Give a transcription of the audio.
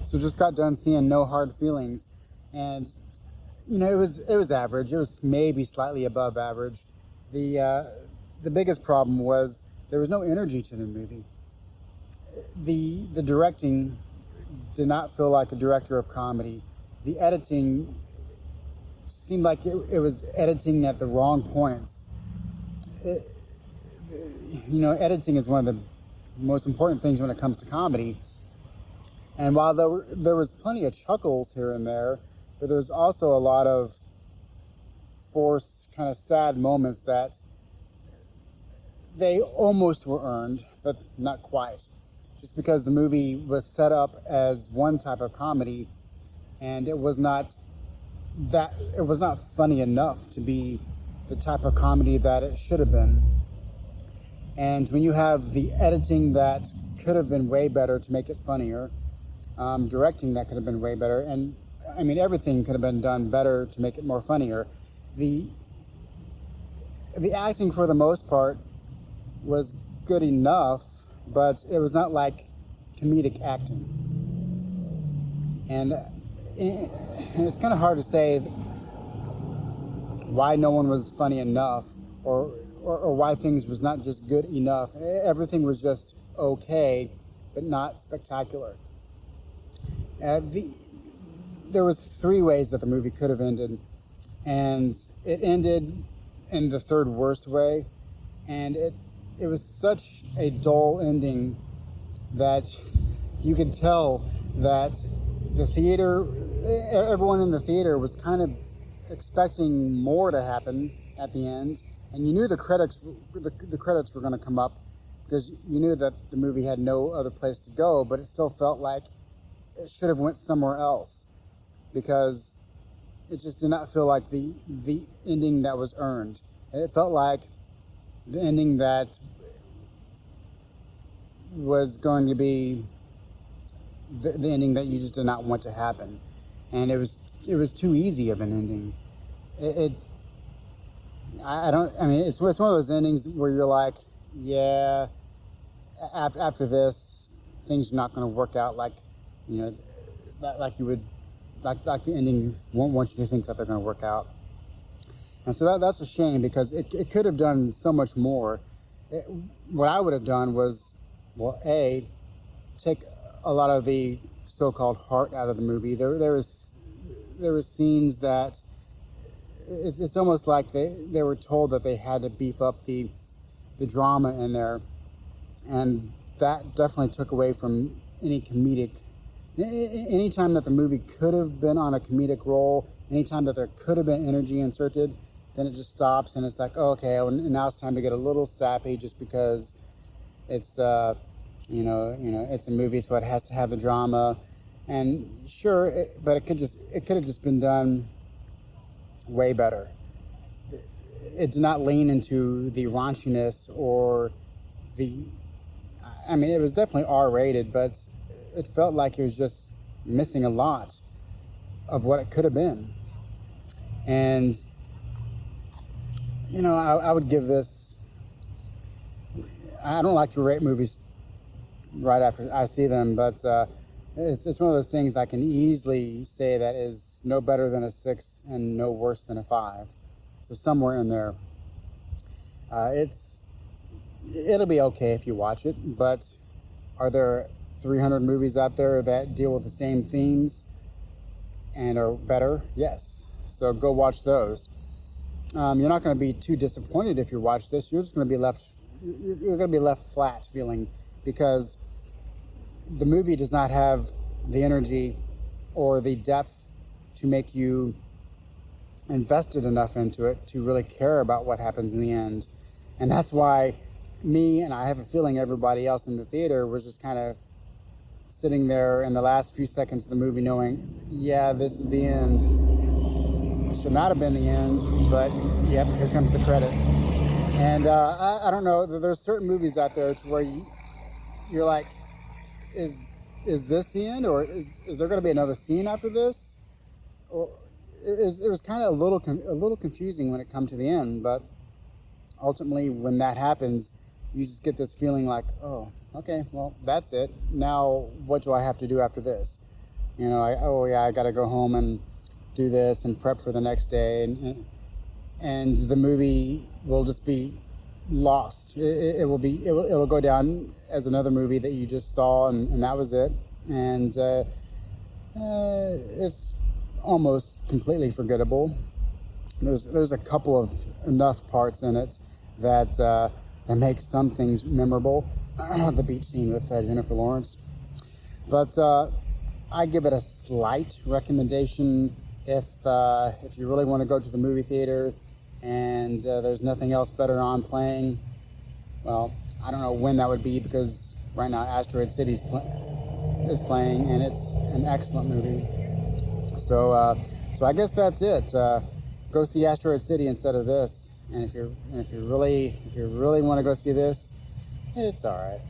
So just got done seeing No Hard Feelings, and it was average. It was maybe slightly above average. The biggest problem was there was no energy to the movie. The directing did not feel like a director of comedy. The editing seemed like it was editing at the wrong points. Editing is one of the most important things when it comes to comedy. And while there was plenty of chuckles here and there, but there was also a lot of forced, kind of sad moments that they almost were earned, but not quite. Just because the movie was set up as one type of comedy, and it was not funny enough to be the type of comedy that it should have been. And when you have the editing that could have been way better to make it funnier, directing that could have been way better, and I mean everything could have been done better to make it more funnier. The acting for the most part was good enough, but it was not like comedic acting. And it's kind of hard to say why no one was funny enough, or why things was not just good enough. Everything was just okay, but not spectacular. There was 3 ways that the movie could have ended, and it ended in the third worst way, and it was such a dull ending that you could tell that the theater, everyone in the theater was kind of expecting more to happen at the end, and you knew the credits were going to come up because you knew that the movie had no other place to go, but it still felt like it should have went somewhere else because it just did not feel like the ending that was earned. It felt like the ending that was going to be the ending that you just did not want to happen, and it was too easy of an ending. It's one of those endings where you're like, yeah, after this, things are not going to work out like you would, like the ending won't want you to think that they're going to work out. And so that's a shame because it could have done so much more. What I would have done was, well, take a lot of the so-called heart out of the movie. There was scenes that it's almost like they were told that they had to beef up the drama in there, and that definitely took away from any comedic. Anytime that the movie could have been on a comedic roll, anytime that there could have been energy inserted, then it just stops and it's like, oh, okay, now it's time to get a little sappy just because it's it's a movie, so it has to have the drama. And sure, but it could have just been done way better. It did not lean into the raunchiness or it was definitely R-rated, but it felt like it was just missing a lot of what it could have been. And I would give this, I don't like to rate movies right after I see them, but it's one of those things I can easily say that is no better than a 6 and no worse than a 5. So somewhere in there. It'll be okay if you watch it, but are there 300 movies out there that deal with the same themes and are better? Yes. So go watch those. You're not going to be too disappointed if you watch this. You're just going to be left flat feeling because the movie does not have the energy or the depth to make you invested enough into it to really care about what happens in the end. And that's why me, and I have a feeling everybody else in the theater, was just kind of sitting there in the last few seconds of the movie knowing, yeah, this is the end. It should not have been the end, but yep, here comes the credits. And I don't know, there's certain movies out there to where you're like, is this the end, or is there going to be another scene after this? Or it was kind of a little confusing when it comes to the end, but ultimately when that happens, you just get this feeling like, oh, okay, well, that's it. Now what do I have to do after this? You know, oh yeah, I got to go home and do this and prep for the next day, and the movie will just be lost. It will go down as another movie that you just saw, and that was it. And it's almost completely forgettable. There's a couple of enough parts in it that make some things memorable. The beach scene with Jennifer Lawrence, but I give it a slight recommendation if you really want to go to the movie theater and there's nothing else better on playing. Well, I don't know when that would be, because right now Asteroid City is playing, and it's an excellent movie. So I guess that's it. Go see Asteroid City instead of this. And if you really want to go see this, it's all right.